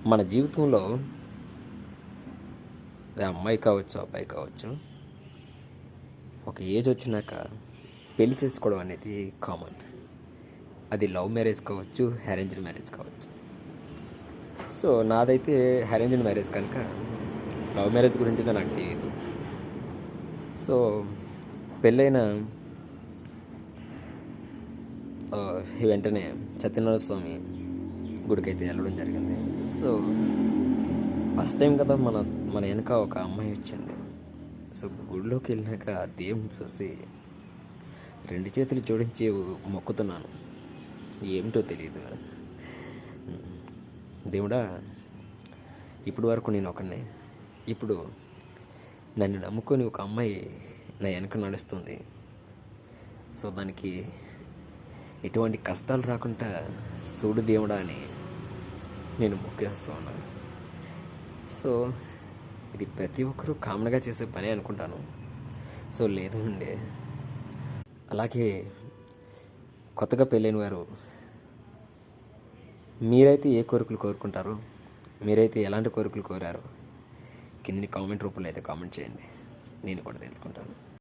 మన జీవితంలో అది అమ్మాయి కావచ్చు, అబ్బాయి కావచ్చు, ఒక ఏజ్ వచ్చినాక పెళ్లి చేసుకోవడం అనేది కామన్. అది లవ్ మ్యారేజ్ కావచ్చు, అరేంజ్డ్ మ్యారేజ్ కావచ్చు. సో నాదైతే అరేంజ్డ్ మ్యారేజ్ కనుక లవ్ మ్యారేజ్ గురించి నాకు తెలియదు. సో పెళ్ళైన వెంటనే సత్యనారాయణ స్వామి గుడికి అయితే వెళ్ళడం జరిగింది. సో ఫస్ట్ టైం కదా మన మన వెనక ఒక అమ్మాయి వచ్చింది. సో గుడిలోకి వెళ్ళినాక దేవుని చూసి 2 చేతులు జోడించి మొక్కుతున్నాను. ఏమిటో తెలియదు. దేవుడా, ఇప్పటి వరకు నేను ఒకనే, ఇప్పుడు నన్ను నమ్ముకొని ఒక అమ్మాయి నా వెనక నడుస్తుంది. సో దానికి ఎటువంటి కష్టాలు రాకుండా చూడు దేవుడా అని నేను మొక్కేస్తూ ఉన్నాను. సో ఇది ప్రతి ఒక్కరూ కామన్గా చేసే పని అనుకుంటాను. సో లేదు అండి. అలాగే కొత్తగా పెళ్ళైన వారు మీరైతే ఏ కోరికలు కోరుకుంటారు? మీరైతే ఎలాంటి కోరికలు కోరారు? కిందని కామెంట్ రూపంలో అయితే కామెంట్ చేయండి, నేను కూడా తెలుసుకుంటాను.